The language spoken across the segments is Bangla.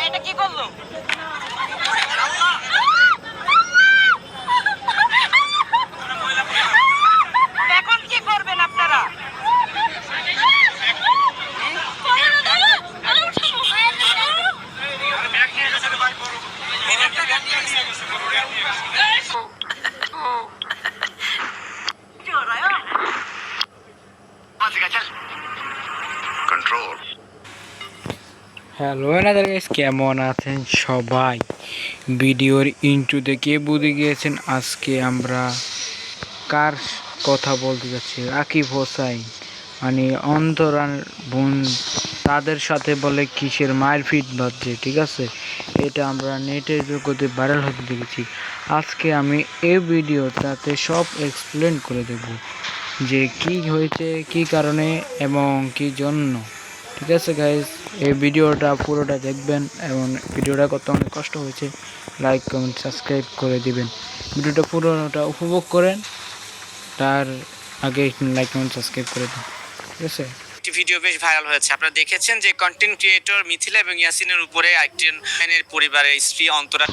এটা কি করলো? এখন কি করবেন আপনারা? হ্যালো গাইস, কেমন আছেন সবাই? ভিডিওর ইন্ট্রো দেখে বুঝে গিয়েছেন আজকে আমরা কার কথা বলতে যাচ্ছি। রাকিব হোসাইন মানে অন্তরার বোন, তাদের সাথে বলে কিসের মারপিট বাজছে, ঠিক আছে? এটা আমরা নেটের জগতে ভাইরাল হতে দেখেছি। আজকে আমি এই ভিডিওটাতে সব এক্সপ্লেন করে দেব যে কি হয়েছে, কি কারণে এবং কি জন্য। ঠিক আছে গাইস, এই ভিডিওটা পুরোটা দেখবেন এবং ভিডিওটা করতে অনেক কষ্ট হয়েছে। লাইক কমেন্ট সাবস্ক্রাইব করে দিবেন, ভিডিওটা পুরোটা উপভোগ করেন। তার আগে লাইক কমেন্ট সাবস্ক্রাইব করে দিন, ঠিক আছে? একটি ভিডিও বেশ ভাইরাল হয়েছে। আপনারা দেখেছেন যে কন্টেন্ট ক্রিয়েটর মিথিলা এবং ইয়াসিনের উপরে একজন পরিবারের স্ত্রী অন্তরা।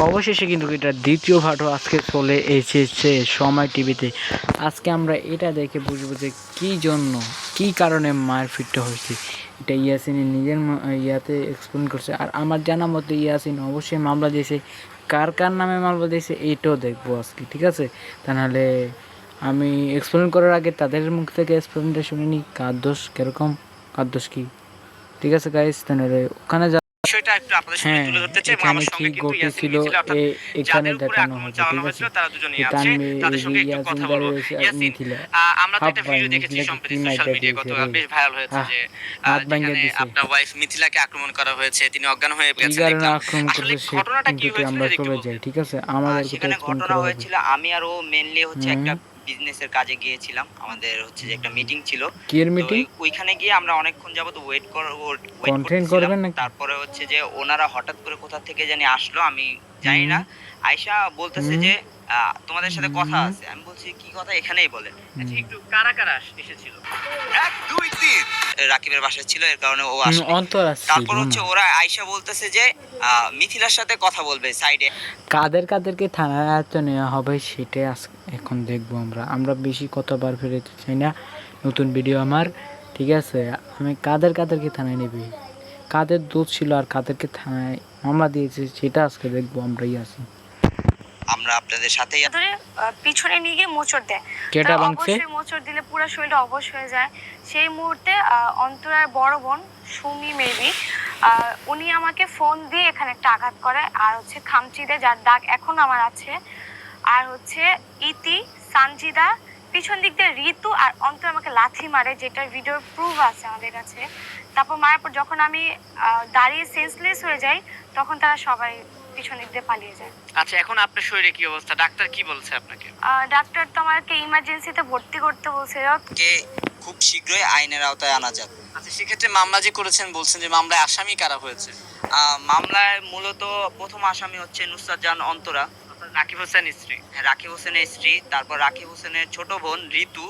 অবশেষে কিন্তু এটা দ্বিতীয় ভাটও আজকে চলে এসেছে সময় টিভিতে। আজকে আমরা এটা দেখে বুঝবো যে কী জন্য, কী কারণে মারপিটটা হয়েছে। এটা ইয়াসিনের নিজের ইয়াতে এক্সপ্লেন করছে। আর আমার জানা মতে ইয়াসিন অবশ্যই মামলা দিয়েছে। কার কার নামে মামলা দিয়েছে এইটাও দেখবো আজকে, ঠিক আছে? তা নাহলে আমি এক্সপ্লেন করার আগে তাদের মুখ থেকে এক্সপ্লেনটা শুনে নিই, কার দোষ কীরকম, কার দোষ কী। ঠিক আছে গাইস, তাহলে ওখানে বিষয়টা একটু আপনাদের সামনে তুলে ধরতে চাই। আমার সঙ্গে কিন্তু ইয়াসিন মিথিলা অর্থাৎ এখানে যাদের উপরে দেখানো আক্রমণ হয়েছে, চালানো ঠিক আছে? হয়েছিল তারা দুজনেই আছে। তাদের সঙ্গে একটু কথা বলবো। ইয়াসিন, আমরা তো একটা ভিডিও দেখেছি সম্প্রতি সোশ্যাল মিডিয়ায়, গতকাল বেশ ভাইরাল হয়েছে যে যেখানে আপনার ওয়াইফ মিথিলাকে আক্রমণ করা হয়েছে, তিনি অজ্ঞান হয়ে গেছেন। আসলে ঘটনাটা কি হয়েছিল যদি একটু বলতেন? ঠিক আছে, আমাদের সেখানে ঘটনা হয়েছিল, আমি আর ও মেনলি হচ্ছে একটা বিজনেসের কাজে গিয়েছিলাম। আমাদের হচ্ছে যে একটা মিটিং ছিল। কি এর মিটিং? ওইখানে গিয়ে আমরা অনেকক্ষণ যাবত ওয়েট কন্টেন্ট করবেন নাকি? তারপরে হচ্ছে যে ওনারা হঠাৎ করে কোথা থেকে জানি আসলো, আমি জানি না। আয়শা বলতেছে যে তোমাদের সাথে কথা আছে। আমি বলছি কি কথা, এখানেই বলে। আচ্ছা, একটু কারা কারা এসেছিল? 1 2 3 রাকিবের বাসায় ছিল, এর কারণে ও আসে। তারপর হচ্ছে ওরা আয়শা বলতেছে যে মিথিলার সাথে কথা বলবে সাইডে। কাদেরকে থানায় আয়ত্তে নেওয়া হবে সেটাই এখন দেখবো আমরা বেশি কতবার ফেরতে চাই না। নতুন ভিডিও আমার, ঠিক আছে? আমি কাদেরকে থানায় নেবে, কাদের দোষ ছিল আর কাদেরকে থানায় মামলা দিয়েছে সেটা আজকে দেখবো আমরাই আছি। আমরা আপনাদের সাথেই ধরে পিছনে নিয়ে গিয়ে মোচড় দেয়। কেটা ভাঙছে? অবশ্যই মোচড় দিলে পুরো শরীরটা অবশ হয়ে যায়। সেই মুহূর্তে অন্তরার বড় বোন সুমি মেবি উনি আমাকে ফোন দিয়ে এখানে একটা আঘাত করে, আর হচ্ছে খামচি দেয়, যার দাগ এখন আমার আছে। আর হচ্ছে ইতি, সানজিদা, পিছন দিক দিয়ে ঋতু আর অন্তর আমাকে লাথি মারে, যেটার ভিডিওর প্রুফ আছে আমাদের কাছে। তারপর মারার পর যখন আমি দাঁড়িয়ে সেন্সলেস হয়ে যাই, তখন তারা সবাই পিছন দিক দিয়ে পালিয়ে যায়। আচ্ছা, এখন আপনার শরীরে কি অবস্থা? ডাক্তার কি বলছে আপনাকে? ডাক্তার তো আমাকে ইমার্জেন্সিতে ভর্তি করতে বলছে, কে খুব শীঘ্রই আইনের আওতায় আনা যাবে। আচ্ছা, সেক্ষেত্রে মামলা যে করেছেন, বলছেন যে মামলায় আসামি কারা হয়েছে? মামলায় মূলত প্রথম আসামি হচ্ছে নুসরাত জাহান অন্তরা, রাকিব হোসেনের স্ত্রী। হ্যাঁ, রাকিব হোসেনের স্ত্রী। তারপর রাকিব হোসেনের ছোট বোন ঋতু।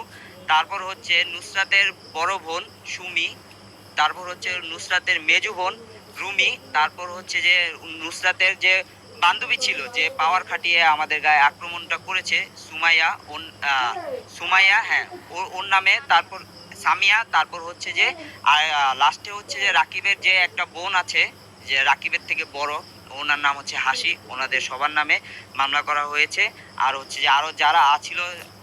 তারপর হচ্ছে নুসরাতের বড় বোন সুমি। তারপর হচ্ছে নুসরাতের মেজু বোন রুমি। তারপর হচ্ছে যে নুসরাতের যে বান্ধবী ছিল, যে পাওয়ার খাটিয়ে আমাদের গায়ে আক্রমণটা করেছে, সুমাইয়া, হ্যাঁ ওর নামে। তারপর সামিয়া। তারপর হচ্ছে যে আর লাস্টে হচ্ছে যে রাকিবের যে একটা বোন আছে, যে রাকিবের থেকে বড়, ওনার নাম হচ্ছে হাসি। ওনাদের সবার নামে মামলা করা হয়েছে। আর হচ্ছে যে আরও যারা ছিল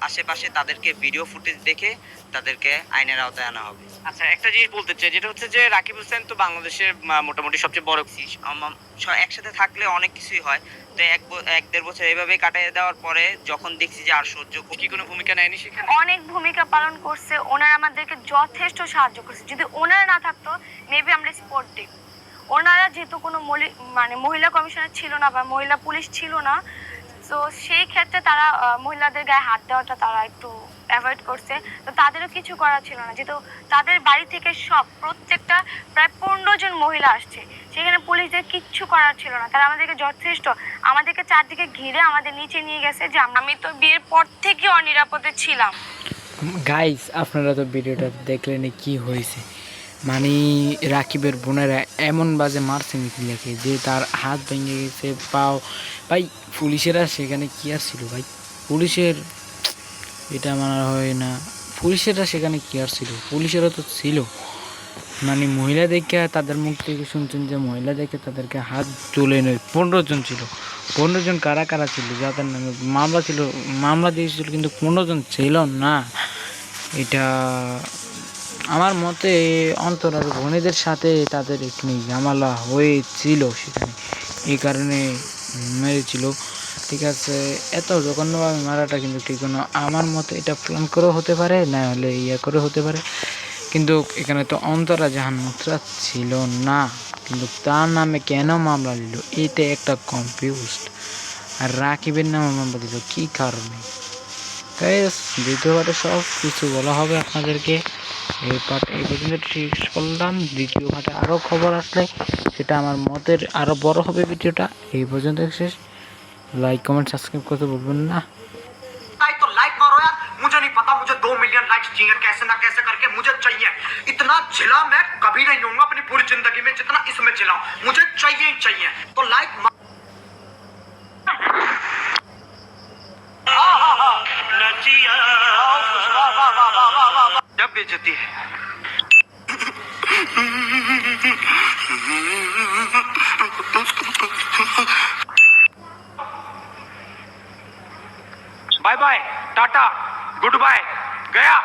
আশেপাশে, তাদেরকে ভিডিও ফুটেজ দেখে তাদেরকে আইনের আওতায় আনা হবে। আচ্ছা, একটা জিনিস বলতে চাই, যেটা হচ্ছে যে রাকিব হোসেন তো বাংলাদেশের মোটামুটি সবচেয়ে বড়। একসাথে থাকলে অনেক কিছুই হয়। তো 1-1.5 বছর এইভাবে কাটিয়ে দেওয়ার পরে যখন দেখছি যে আর সহ্য, কি কোনো ভূমিকা নেয়নি সেখানে? অনেক ভূমিকা পালন করছে। ওনারা আমাদেরকে যথেষ্ট সাহায্য করছে। যদি ওনারা না থাকতো মেবি আমরা স্পট দিই। ওনারা যেহেতু কোনো মহিলা কমিশনার ছিল না বা মহিলা পুলিশ ছিল না, তো সেই ক্ষেত্রে তারা মহিলাদের গায়ে হাত দেওয়াটা তারা একটু অ্যাভয়েড করছে। তো তাদেরও কিছু করা ছিল না, যেহেতু তাদের বাড়ি থেকে প্রত্যেকটা প্রায় 15 জন মহিলা আসছে, সেখানে পুলিশদের কিচ্ছু করার ছিল না। তারা আমাদেরকে যথেষ্ট, আমাদেরকে চারদিকে ঘিরে আমাদের নিচে নিয়ে গেছে। যে আমি তো বিয়ের পর থেকে অনিরাপদে ছিলাম। গাইস, আপনারা তো ভিডিওটা দেখলেন কি হয়েছে। মানে রাকিবের বোনেরা এমন বাজে মারছে মিথিলাকে যে তার হাত ভেঙে গেছে, পাও। ভাই পুলিশেরা সেখানে কি আর ছিল ভাই? পুলিশের এটা মানা হয় না। পুলিশেরা সেখানে কি আর ছিল? পুলিশেরা তো ছিল, মানে মহিলা দেখে তাদের মুখ থেকে শুনছেন যে মহিলা দেখে তাদেরকে হাত তুলে নেয়। 15 জন ছিল। 15 জন কারা কারা ছিল যাদের নামে মামলা ছিল, মামলা দিয়েছিল, কিন্তু 15 জন ছিল না। এটা আমার মতে অন্তরার বোনেদের সাথে তাদের এখানে ঝামেলা হয়েছিল সেখানে, এই কারণে মেরেছিল। ঠিক আছে, এত জঘন্যভাবে মারাটা কিন্তু ঠিক না। আমার মতে এটা প্ল্যান করেও হতে পারে, না হলে ইয়ে করে হতে পারে। কিন্তু এখানে তো অন্তরা জাহান মুত্রা ছিল না, কিন্তু তার নামে কেন মামলা দিল এটা একটা কনফিউজড। আর রাকিবের নামে মামলা দিল কী কারণে? গাইস, দ্বিতীয় পার্টে সব কিছু বলা হবে আপনাদেরকে। এই পার্ট এই পর্যন্ত শেষ করলাম। দ্বিতীয় পার্টে আরও খবর আসলে সেটা আমার মতের আরও বড় হবে ভিডিওটা। এই পর্যন্ত শেষ। লাইক কমেंट सब्सक्राइब করতে ভুলবেন না। तो लाइक मारो यार, मुझे नहीं पता, मुझे 2 मिलियन लाइक्स चाहिए कैसे ना कैसे करके, मुझे चाहिए। इतना झिला मैं कभी नहीं होऊंगा अपनी पूरी जिंदगी में जितना इसमें झिला हूं, मुझे चाहिए ही चाहिए। तो लाइक जब बेइज्जती है bye bye tata good bye गया।